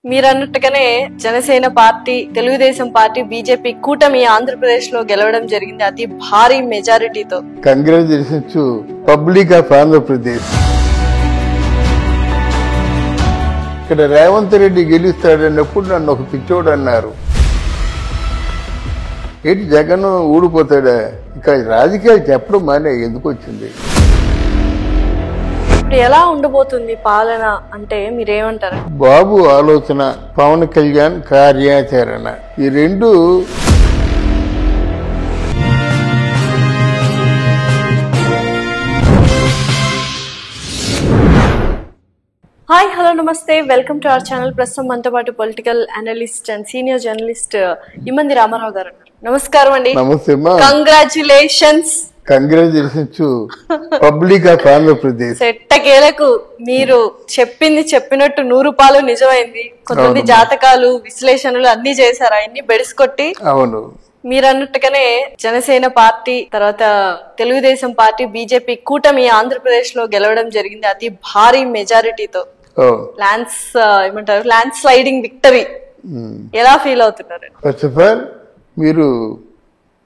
మీరన్నట్టుగానే Janasena party, Telugu Desam party, BJP కూటమి ఆంధ్రప్రదేశ్ లో గెలవడం జరిగింది అతి భారీ మెజారిటీతో. Congratulations public of Andhra Pradesh. ఇక్కడ రేవంత్ రెడ్డి గెలుస్తాడన్నప్పుడు నన్ను ఒక పిచ్చోడు అన్నారు. ఏంటి జగన్ ఊడిపోతాడా? ఇక రాజకీయాలు చెప్పడం మానే ఎందుకు వచ్చింది? ఎలా ఉండబోతుంది పాలన అంటే మీరేమంటారు? బాబు ఆలోచన, పవన్ కళ్యాణ్ కార్యాచరణ, ఈ రెండు హాయ్, హలో, నమస్తే, వెల్కమ్ టు అవర్ ఛానల్. ప్రస్తుతం మనతో పాటు political analyst and senior journalist Immandi Ramarao గారు. నమస్కారం అండి. నమస్తే. Congratulations public of Andhra Pradesh. సెట్టకేలకు మీరు చెప్పింది చెప్పినట్టు 100 రూపాయలు నిజమైంది. కొంతమంది జాతకాలు, విశ్లేషణలు అన్ని చేశారు, అవన్నీ బెడిసికొట్టి. అవును, మీరన్నట్టుగానే జనసేన పార్టీ, తర్వాత తెలుగుదేశం పార్టీ, బీజేపీ కూటమి ఆంధ్రప్రదేశ్ లో గెలవడం జరిగింది అతి భారీ మెజారిటీతో. Land sliding victory. ఎలా ఫీల్ అవుతున్నారు? ఫస్ట్ ఆఫ్ ఆల్ మీరు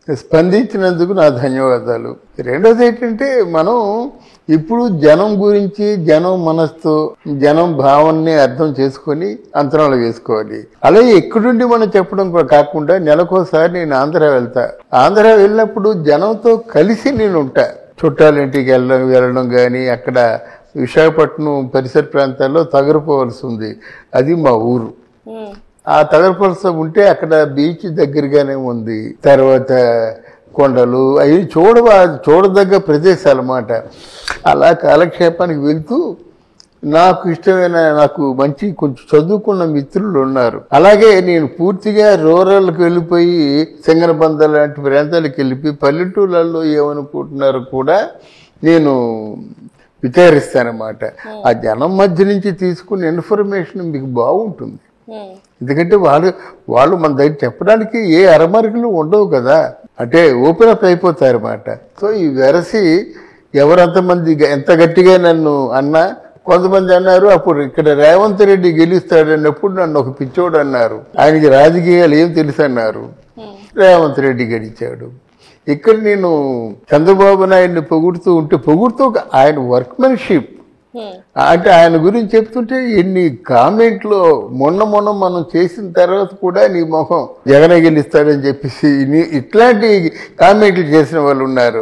స్పందించినందుకు నా ధన్యవాదాలు. రెండోది ఏంటంటే, మనం ఇప్పుడు జనం గురించి, జనం మనస్సు, జనం భావాన్ని అర్థం చేసుకొని అంతరాలు వేసుకోవాలి. అలాగే ఎక్కడుండి మనం చెప్పడం కాకుండా నెలకోసారి నేను ఆంధ్ర వెళ్తా. ఆంధ్ర వెళ్ళినప్పుడు జనంతో కలిసి నేను ఉంటా. చుట్టాలింటికి వెళ్ళడం కానీ, అక్కడ విశాఖపట్నం పరిసర ప్రాంతాల్లో తగరపోవలసి ఉంది. అది మా ఊరు. ఆ తగరపలస ఉంటే అక్కడ బీచ్ దగ్గరగానే ఉంది. తర్వాత కొండలు, అవి చూడదగ్గ ప్రదేశాలు అన్నమాట. అలా కాలక్షేపానికి వెళ్తూ నాకు ఇష్టమైన, నాకు మంచి కొంచెం చదువుకున్న మిత్రులు ఉన్నారు. అలాగే నేను పూర్తిగా రూరల్కి వెళ్ళిపోయి సింగనబంద లాంటి ప్రాంతాలకు వెళ్ళిపోయి పల్లెటూళ్ళల్లో ఏమనుకుంటున్నారో కూడా నేను విచారిస్తానన్నమాట. ఆ జనం మధ్య నుంచి తీసుకున్న ఇన్ఫర్మేషన్ మీకు బాగుంటుంది. ఎందుకంటే వాళ్ళు మన దగ్గర చెప్పడానికి ఏ అరమరికలు ఉండవు కదా, అంటే ఓపెన్ అప్ అయిపోతారన్నమాట. సో ఈ వెరసి ఎవరంతమంది ఎంత గట్టిగా నన్ను అన్నా, కొంతమంది అన్నారు అప్పుడు ఇక్కడ రేవంత్ రెడ్డి గెలుస్తాడన్నప్పుడు నన్ను ఒక పిచ్చోడు అన్నారు. ఆయనకి రాజకీయాలు ఏం తెలుసు అన్నారు. రేవంత్ రెడ్డి గెలిచాడు. ఇక్కడ నేను చంద్రబాబు నాయుడిని పొగుడుతూ ఆయన వర్క్మెన్షిప్ అంటే ఆయన గురించి చెప్తుంటే ఎన్ని కామెంట్లు. మొన్న మనం చేసిన తర్వాత కూడా నీ మొహం జగనే గెలుస్తాడని చెప్పేసి ఇట్లాంటి కామెంట్లు చేసిన వాళ్ళు ఉన్నారు.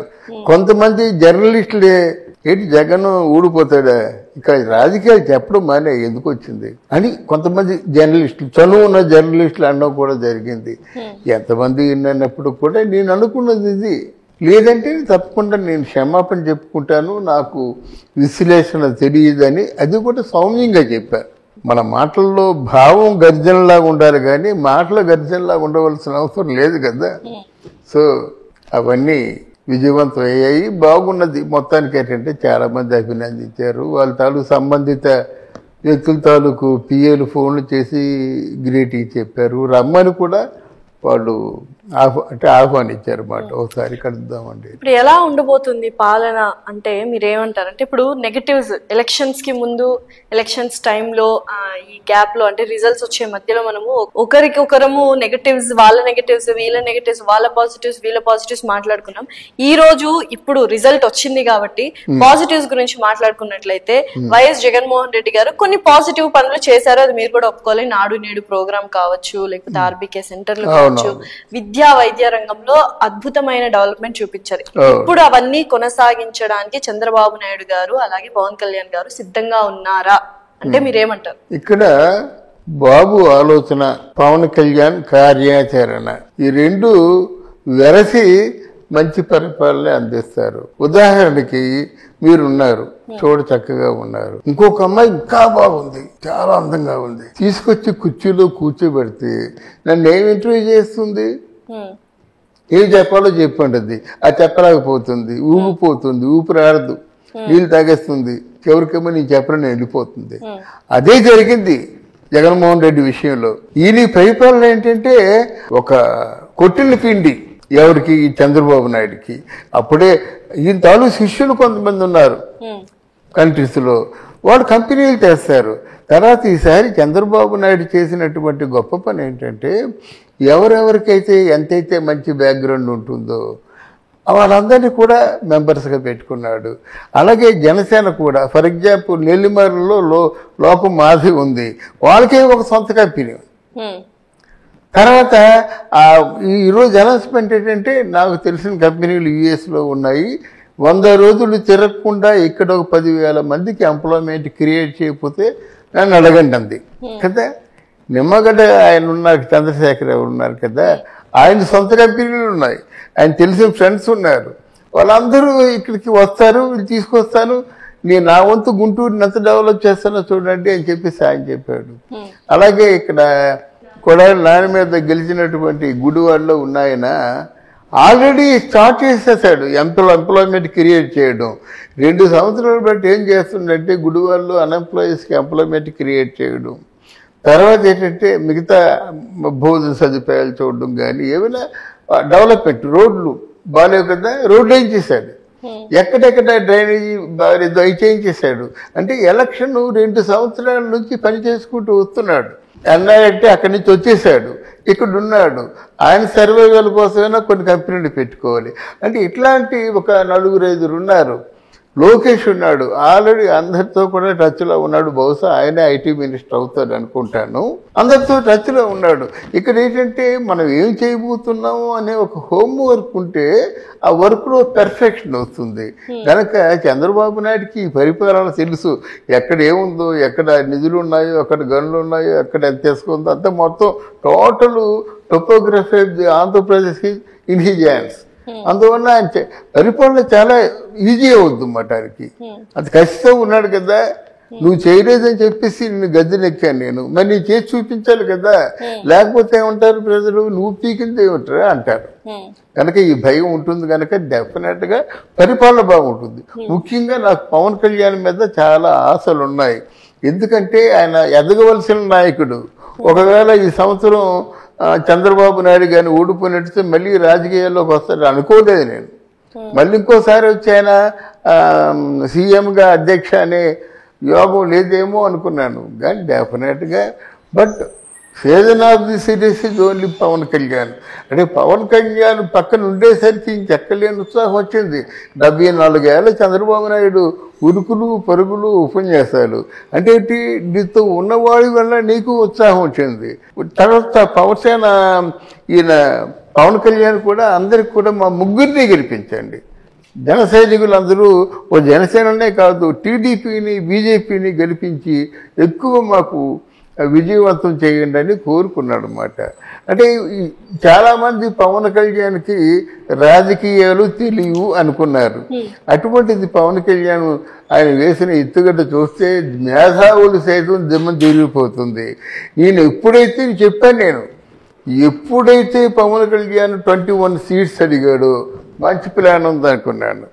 కొంతమంది జర్నలిస్టులే ఏంటి జగన్ ఊడిపోతాడా? ఇక రాజకీయాలు చెప్పడం మానే ఎందుకు వచ్చింది అని కొంతమంది జర్నలిస్టులు, చనువు ఉన్న జర్నలిస్టులు అనడం కూడా జరిగింది. ఎంతమంది విన్నప్పుడు కూడా నేను అనుకున్నది ఇది. లేదంటే తప్పకుండా నేను క్షమాపణ చెప్పుకుంటాను, నాకు విశ్లేషణ తెలియదని. అది కూడా సౌమ్యంగా చెప్పారు. మన మాటల్లో భావం గర్జనలాగా ఉండాలి కానీ మాటల గర్జనలాగా ఉండవలసిన అవసరం లేదు కదా. సో అవన్నీ విజయవంతం అయ్యాయి, బాగున్నది. మొత్తానికి ఏంటంటే చాలా మంది అభినందించారు. వాళ్ళ సంబంధిత వ్యక్తుల తాలూకు పిఏలు ఫోన్లు చేసి గ్రీటింగ్ చెప్పారు. రమ్మని కూడా వాళ్ళు ఆహ్వానించారు మాట. ఒకసారి కలుద్దామండి. ఇప్పుడు ఎలా ఉండబోతుంది పాలన అంటే మీరేమంటారు? అంటే ఇప్పుడు నెగటివ్స్, ఎలక్షన్స్ కి ముందు, ఎలక్షన్స్ టైంలో, ఈ గ్యాప్ లో, అంటే రిజల్ట్స్ వచ్చే మధ్యలో మనము ఒకరికొకరము నెగటివ్స్, వాళ్ళ నెగటివ్స్, వీళ్ళ నెగటివ్స్, వాళ్ళ పాజిటివ్స్, వీళ్ళ పాజిటివ్స్ మాట్లాడుకున్నాం. ఈ రోజు ఇప్పుడు రిజల్ట్ వచ్చింది కాబట్టి పాజిటివ్స్ గురించి మాట్లాడుకున్నట్లయితే, వైఎస్ జగన్మోహన్ రెడ్డి గారు కొన్ని పాజిటివ్ పనులు చేశారు. అది మీరు కూడా ఒప్పుకోవాలి. నాడు నేడు ప్రోగ్రామ్ కావచ్చు, లేకపోతే ఆర్బీకే సెంటర్లు కావచ్చు, విద్యా వైద్య రంగంలో అద్భుతమైన డెవలప్మెంట్ చూపించారు. ఇప్పుడు అవన్నీ కొనసాగించడానికి చంద్రబాబు నాయుడు గారు అలాగే పవన్ కళ్యాణ్ గారు సిద్ధంగా ఉన్నారా అంటే మీరేమంటారు? ఇక్కడ బాబు ఆలోచన, పవన్ కళ్యాణ్ కార్యాచరణ, ఈ రెండు వెరసి మంచి పరిపాలన అందిస్తారు. ఉదాహరణకి మీరున్నారు, చూడ చక్కగా ఉన్నారు. ఇంకొక అమ్మాయి ఇంకా బాగుంది, చాలా అందంగా ఉంది. తీసుకొచ్చి కుర్చీలో కూర్చోబెడితే నన్ను ఏం ఇంటర్వ్యూ చేస్తుంది? ఏం చెప్పాలో చెప్పండి. అది చెప్పలేకపోతుంది, ఊగిపోతుంది, ఊపిరాడదు, నీళ్ళు తాగేస్తుంది, ఎవరికేమో నేను చెప్పని వెళ్ళిపోతుంది. అదే జరిగింది జగన్మోహన్ రెడ్డి విషయంలో. ఈయన పరిపాలన ఏంటంటే ఒక కొట్టిన పిండి ఎవరికి? చంద్రబాబు నాయుడికి. అప్పుడే ఈయన తాలూ శిష్యులు కొంతమంది ఉన్నారు కంట్రీస్ లో. వాళ్ళు కంపెనీలు తెస్తారు. తర్వాత ఈసారి చంద్రబాబు నాయుడు చేసినటువంటి గొప్ప పని ఏంటంటే ఎవరెవరికైతే ఎంతైతే మంచి బ్యాక్గ్రౌండ్ ఉంటుందో వాళ్ళందరినీ కూడా మెంబర్స్గా పెట్టుకున్నాడు. అలాగే జనసేన కూడా ఫర్ ఎగ్జాంపుల్ నెల్లిమర్లలో లోకం మాధి ఉంది, వాళ్ళకే ఒక సొంత కంపెనీ. తర్వాత ఈరోజు అనౌన్స్మెంట్ ఏంటంటే నాకు తెలిసిన కంపెనీలు యుఎస్లో ఉన్నాయి, 100 రోజులు తిరగకుండా ఇక్కడ ఒక 10,000 మందికి ఎంప్లాయ్మెంట్ క్రియేట్ చేయకపోతే నన్ను అడగండి అంది కదా. నిమ్మగడ్డ ఆయన ఉన్నారు, చంద్రశేఖర్ ఉన్నారు కదా, ఆయన సొంత కంపెనీలు ఉన్నాయి, ఆయన తెలిసిన ఫ్రెండ్స్ ఉన్నారు, వాళ్ళందరూ ఇక్కడికి వస్తారు, తీసుకొస్తాను, నేను నా వంతు గుంటూరుని ఎంత డెవలప్ చేస్తానో చూడండి అని చెప్పేసి ఆయన చెప్పాడు. అలాగే ఇక్కడ కొడాలి నాని మీద గెలిచినటువంటి గుడివాడలో ఉన్నాయన ఆల్రెడీ స్టార్ట్ చేసేసాడు ఎంప్లాయ్మెంట్ క్రియేట్ చేయడం. 2 సంవత్సరాలు బట్టి ఏం చేస్తుందంటే గుడివాడలో అన్ఎంప్లాయీస్కి ఎంప్లాయ్మెంట్ క్రియేట్ చేయడం, తర్వాత ఏంటంటే మిగతా భోజన సదుపాయాలు చూడడం, కానీ ఏమైనా డెవలప్మెంట్ రోడ్లు బాగాలేవు కదా, రోడ్లు ఏం చేశాడు, ఎక్కడెక్కడ డ్రైనేజీ బాగా చేయించేశాడు. అంటే ఎలక్షన్ 2 సంవత్సరాల నుంచి పని చేసుకుంటూ వస్తున్నాడు. అన్నాడంటే అక్కడి నుంచి వచ్చేసాడు, ఇక్కడ ఉన్నాడు, ఆయన సర్వైవల్ కోసమైనా కొన్ని కంపెనీలు పెట్టుకోవాలి. అంటే ఇట్లాంటి ఒక 4-5 ఉన్నారు. లోకేష్ ఉన్నాడు, ఆల్రెడీ అందరితో కూడా టచ్లో ఉన్నాడు, బహుశా ఆయనే ఐటీ మినిస్టర్ అవుతాడు అనుకుంటాను, అందరితో టచ్లో ఉన్నాడు. ఇక్కడ ఏంటంటే మనం ఏం చేయబోతున్నాము అనే ఒక హోంవర్క్ ఉంటే ఆ వర్క్లో పెర్ఫెక్షన్ వస్తుంది. కనుక చంద్రబాబు నాయుడికి ఈ పరిపాలన తెలుసు, ఎక్కడ ఏముందో, ఎక్కడ నిధులు ఉన్నాయో, ఎక్కడ గనులు ఉన్నాయో, ఎక్కడ ఎంత తీసుకుందో అంతా మొత్తం టోటల్ టోపోగ్రఫీ ఆంధ్రప్రదేశ్కి ఇన్ హిజ్ హ్యాండ్స్. అందువల్ల ఆయన పరిపాలన చాలా ఈజీ అవుద్ది అన్నమాటానికి. అది ఖచ్చితంగా ఉన్నాడు కదా. నువ్వు చేయలేదని చెప్పేసి నిన్ను గద్దెనెక్కాను నేను, మరి నీ చేసి చూపించాలి కదా, లేకపోతే ఏమంటారు ప్రజలు, నువ్వు పీకింది ఏమంటారా అంటారు. కనుక ఈ భయం ఉంటుంది కనుక డెఫినెట్ గా పరిపాలన బాగుంటుంది. ముఖ్యంగా నాకు పవన్ కళ్యాణ్ మీద చాలా ఆశలు ఉన్నాయి. ఎందుకంటే ఆయన ఎదగవలసిన నాయకుడు. ఒకవేళ ఈ సంవత్సరం చంద్రబాబు నాయుడు గారిని ఓడిపోయినట్టు మళ్ళీ రాజకీయాల్లోకి వస్తాడు అనుకోలేదు నేను. మళ్ళీ ఇంకోసారి వచ్చి ఆయన సీఎంగా అధ్యక్ష అనే యోగం లేదేమో అనుకున్నాను, కానీ డెఫినెట్గా but season of the series is only Pawan Kalyan. అంటే పవన్ కళ్యాణ్ పక్కన ఉండేసరికి ఇంకెక్కలేని ఉత్సాహం వచ్చింది. 74 ఏళ్ళ చంద్రబాబు నాయుడు ఉరుకులు పరుగులు ఉపన్యాసాలు అంటే నీతో ఉన్నవాడి వల్ల నీకు ఉత్సాహం వచ్చింది. తర్వాత పవసేన ఈయన పవన్ కళ్యాణ్ కూడా అందరికి కూడా మా ముగ్గురిని గెలిపించండి. జన సైనికులందరూ ఓ జనసేననే కాదు టీడీపీని బీజేపీని గెలిపించి ఎక్కువ మాకు విజయవంతం చేయండి అని కోరుకున్నాడు అన్నమాట. అంటే చాలామంది పవన్ కళ్యాణ్కి రాజకీయాలు తెలియవు అనుకున్నారు. అటువంటిది పవన్ కళ్యాణ్ ఆయన వేసిన ఎత్తుగడ్డ చూస్తే మేధావులు సైతం దిమ్మ తిరిగిపోతుంది. నేను ఎప్పుడైతే చెప్పాను, ఎప్పుడైతే పవన్ కళ్యాణ్ 21 సీట్స్ అడిగాడో మంచి ప్లాన్ ఉందనుకున్నాను.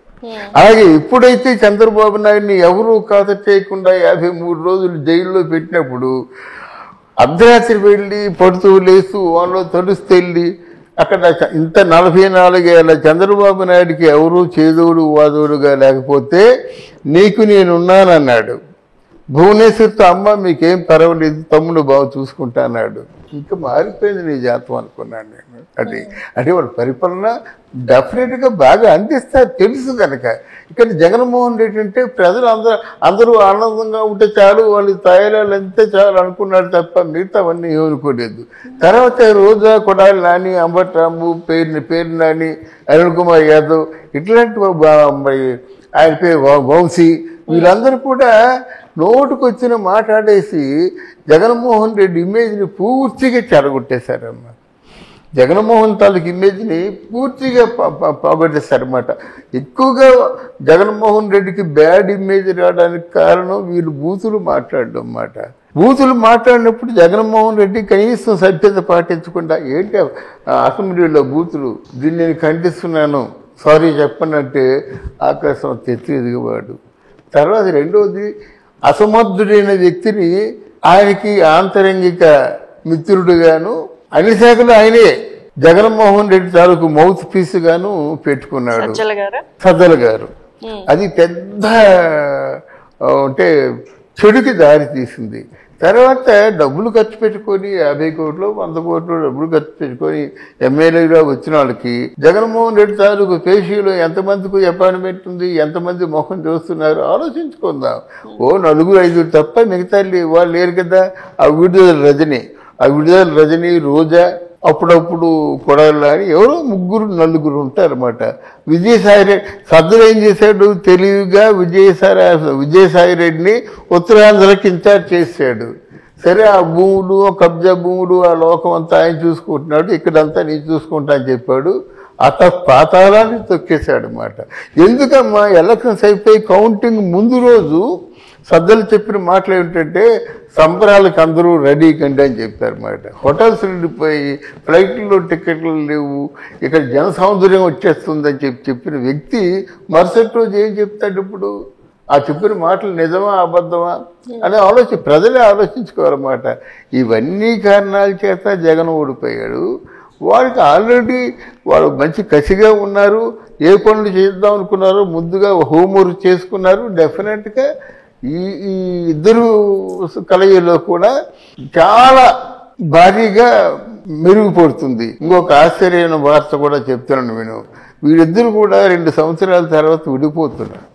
అలాగే ఎప్పుడైతే చంద్రబాబు నాయుడిని ఎవరూ ఖాతరు చేయకుండా 53 రోజులు జైల్లో పెట్టినప్పుడు అర్ధరాత్రి వెళ్ళి పడుతూ లేస్తూ వాళ్ళలో తడుస్తూ వెళ్ళి అక్కడ ఇంత 44 ఏళ్ళ చంద్రబాబు నాయుడికి ఎవరూ చేదోడు వాదోడుగా లేకపోతే నీకు నేనున్నానన్నాడు. భువనేశ్వర్తో అమ్మ మీకేం పర్వాలేదు, తమ్ముడు బాగా చూసుకుంటా అన్నాడు. ఇంకా మారిపోయింది నీ జాతం అనుకున్నాను నేను. అంటే వాళ్ళ పరిపాలన డెఫినెట్గా బాగా అందిస్తారు తెలుసు కనుక. ఇక్కడ జగన్మోహన్ రెడ్డి అంటే ప్రజలు అందరూ ఆనందంగా ఉంటే చాలు, వాళ్ళు తాయిలాలు అంతే చాలు అనుకున్నాడు తప్ప మిగతావన్నీ ఏమనుకోలేదు. తర్వాత రోజా, కొడాలి నాని, అంబటి రాంబు, పేరు నాని, అనిల్ కుమార్ యాదవ్ ఇట్లాంటి ఆయన పేరు వంశీ, వీళ్ళందరూ కూడా నోటుకొచ్చిన మాట్లాడేసి జగన్మోహన్ రెడ్డి ఇమేజ్ని పూర్తిగా చెడగొట్టేశారమ్మ. జగన్మోహన్ తాలూకు ఇమేజ్ని పూర్తిగా పోగొట్టేశారన్నమాట. ఎక్కువగా జగన్మోహన్ రెడ్డికి బ్యాడ్ ఇమేజ్ రావడానికి కారణం వీళ్ళు బూతులు మాట్లాడడం అన్నమాట. బూతులు మాట్లాడినప్పుడు జగన్మోహన్ రెడ్డి కనీసం సభ్యత పాటించకుండా ఏంటి అసెంబ్లీలో బూతులు, దీన్ని నేను ఖండిస్తున్నాను, సారీ చెప్పనంటే ఆకాశం తెచ్చి ఎదిగేవాడు. తర్వాత రెండవది అసమర్థుడైన వ్యక్తిని ఆయనకి ఆంతరంగిక మిత్రుడుగాను అన్ని శాఖలు ఆయనే జగన్మోహన్ రెడ్డి తాలూకు మౌత్ పీస్ గాను పెట్టుకున్నాడు సజ్జల గారు. అది పెద్ద అంటే చెడుకి దారి తీసింది. తర్వాత డబ్బులు ఖర్చు పెట్టుకొని 50 కోట్లు 100 కోట్లు డబ్బులు ఖర్చు పెట్టుకొని ఎమ్మెల్యేగా వచ్చిన వాళ్ళకి జగన్మోహన్ రెడ్డి తాలూకు పేషీలో ఎంతమందికి అపాయింట్మెంట్ ఉంది, ఎంతమంది ముఖం చూస్తున్నారు ఆలోచించుకుందాం. ఓ 4-5 తప్ప మిగతా వాళ్ళు లేరు కదా. ఆ విడుదల రజని రోజా అప్పుడప్పుడు కొడాలి అని ఎవరో 3-4 ఉంటారన్నమాట. విజయసాయి రెడ్డి సద్దరు ఏం చేశాడు, తెలివిగా విజయసాయి రెడ్డిని ఉత్తరాంధ్రకి ఇన్ఛార్జ్ చేశాడు. సరే ఆ భూములు కబ్జా భూములు ఆ లోకం అంతా ఆయన చూసుకుంటున్నాడు, ఇక్కడంతా నేను చూసుకుంటా అని చెప్పాడు. పాతాళాన్ని తొక్కేశాడు అన్నమాట. ఎందుకమ్మా ఎలక్షన్స్ అయిపోయి కౌంటింగ్ ముందు రోజు సద్దలు చెప్పిన మాటలు ఏమిటంటే సంబరాలకు అందరూ రెడీ కండి అని చెప్పారన్నమాట. హోటల్స్ నిండిపోయి ఫ్లైట్లో టికెట్లు లేవు, ఇక్కడ జన సౌందర్యం వచ్చేస్తుందని చెప్పిన వ్యక్తి మరుసటి రోజు ఏం చెప్తాడు? ఇప్పుడు ఆ చెప్పిన మాటలు నిజమా అబద్ధమా అని ప్రజలే ఆలోచించుకోవాలన్నమాట. ఇవన్నీ కారణాల చేత జగన్ ఓడిపోయాడు. వారికి ఆల్రెడీ వాళ్ళు మంచి కసిగా ఉన్నారు. ఏ పనులు చేద్దాం అనుకున్నారో ముందుగా హోంవర్క్ చేసుకున్నారు. డెఫినెట్గా ఈ ఇద్దరు కలయిలో కూడా చాలా భారీగా మెరుగుపడుతుంది. ఇంకొక ఆశ్చర్యమైన వార్త కూడా చెప్తున్నాను నేను. వీళ్ళిద్దరు కూడా 2 సంవత్సరాల తర్వాత విడిపోతున్నారు.